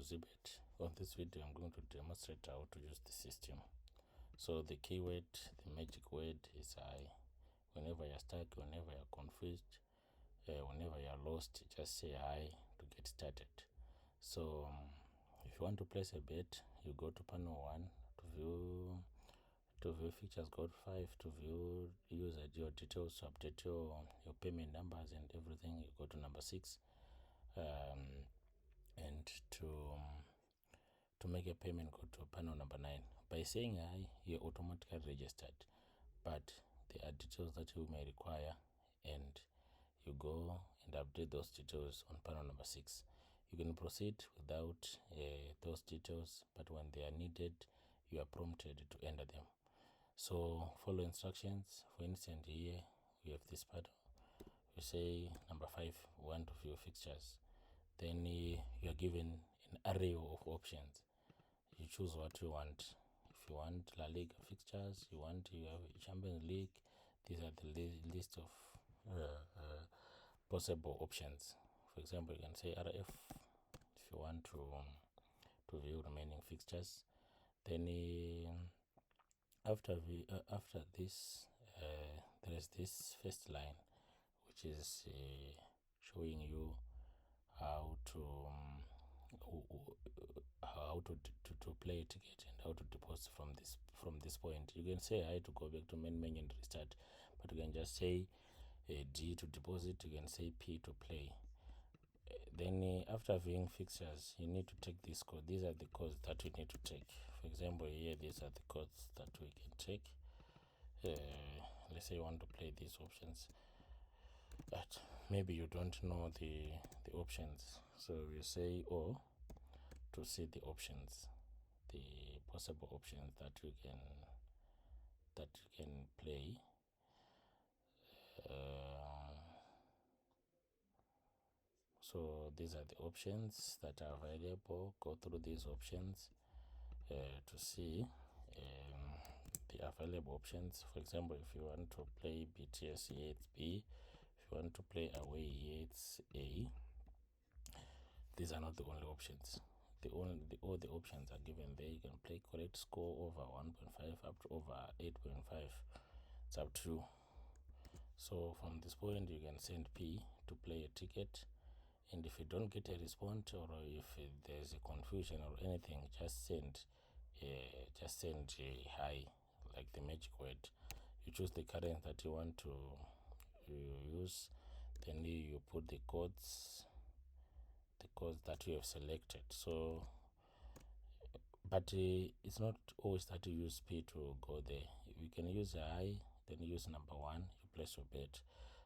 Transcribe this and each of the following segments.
Zibet. On this video I'm going to demonstrate how to use the system. So the keyword, the magic word is I. Whenever you're stuck, whenever you're confused, whenever you're lost, just say I to get started. So if you want to place a bet, you go to panel 1 to view features, go to 5 to view user your details, to update your payment numbers and everything. You go to number 6 and to make a payment, go to panel number 9. By saying I, you're automatically registered, but there are details that you may require, and you go and update those details on panel number 6. You can proceed without those details, but when they are needed, you are prompted to enter them. So follow instructions. For instance, here we have this panel. You say number 5, we want to view fixtures. Then you are given an array of options. You choose what you want. If you want La Liga fixtures, you have Champions League, these are the list of possible options. For example, you can say RF if you want to view remaining fixtures. Then after this, there is this first line, which is showing you how to play a ticket and how to deposit from this point. You can say I to go back to main menu and restart, but you can just say D to deposit. You can say P to play. Then after viewing fixtures, you need to take this code. These are the codes that we need to take. For example, here these are the codes that we can take. Let's say you want to play these options, but maybe you don't know the options, so you say O to see the options, the possible options that you can play. So these are the options that are available. Go through these options to see the available options. For example, if you want to play BTS, here it's B. If you want to play away, here it's A. These are not the only options. All the options are given there. You can play correct score over 1.5 up to over 8.5. It's up to you. So from this point, you can send P to play a ticket, and if you don't get a response, or if there's a confusion or anything, just send hi, like the magic word. You choose the currency that you want to use, then you put the codes that you have selected. So but it's not always that you use P to go there. You can use I, then use number 1, you place your bet.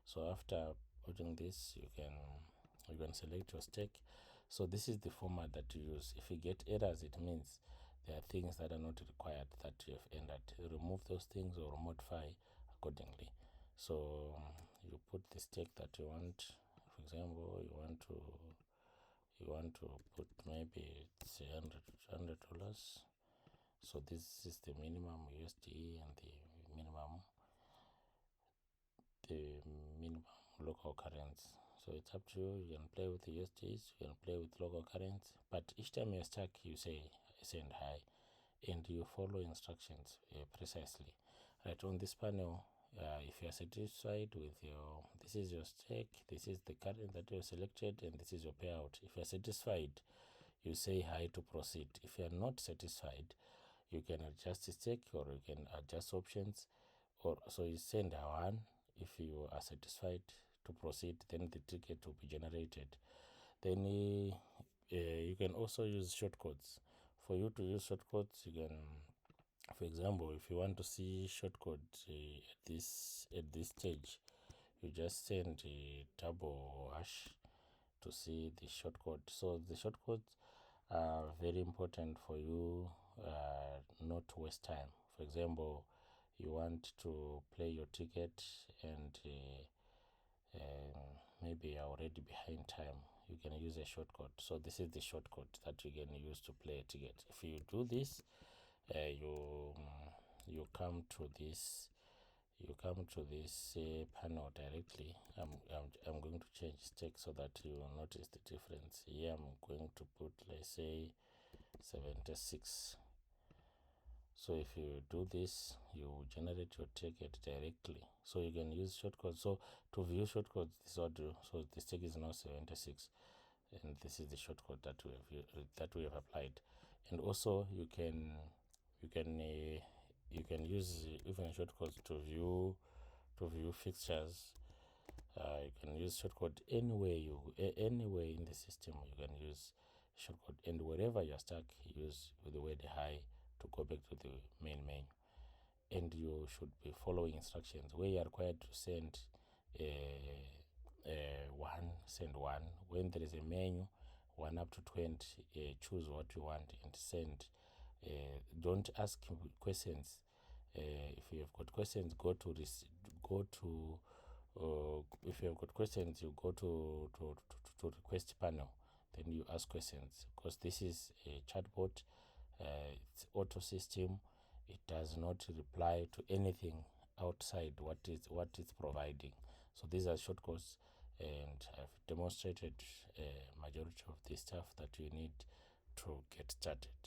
So after putting this, you can select your stake. So this is the format that you use. If you get errors, it means there are things that are not required that you have entered. Remove those things or modify accordingly. So you put the stake that you want. For example, you want to put maybe it's $100. So this is the minimum USD and the minimum local currency. So it's up to you. You can play with the USDs, you can play with local currency, but each time you're stuck, you say send hi, and you follow instructions precisely. Right, on this panel, if you are satisfied with this is your stake, this is the currency that you have selected, and this is your payout. If you are satisfied, you say hi to proceed. If you are not satisfied, you can adjust the stake, or you can adjust options, or so you send a 1. If you are satisfied to proceed, then the ticket will be generated. Then you can also use shortcodes. For you to use shortcodes, you can, for example, if you want to see shortcode at this stage, you just send a double hash to see the shortcode. So the shortcodes are very important for you not to waste time. For example, you want to play your ticket and maybe you're already behind time, you can use a shortcut. So this is the shortcut that you can use to play a ticket. If you do this, you come to this you come to this panel directly. I'm going to change stack so that you will notice the difference. Here I'm going to put, let's say, 76. So if you do this, you generate your ticket directly. So you can use shortcodes. So to view shortcodes, this is what do. So the stake is now 76, and this is the shortcode that we have applied. And also you can use even shortcodes to view fixtures. You can use shortcode anywhere in the system. You can use shortcode, and wherever you're stuck, use the word hi to go back to the main menu. And you should be following instructions where you are required to send send one. When there is a menu 1 up to 20, choose what you want and send. Don't ask questions. If you have got questions, if you have got questions, you go to request panel, then you ask questions, because this is a chatbot. It's auto system. It does not reply to anything outside what it's providing. So these are shortcuts, and I've demonstrated majority of the stuff that you need to get started.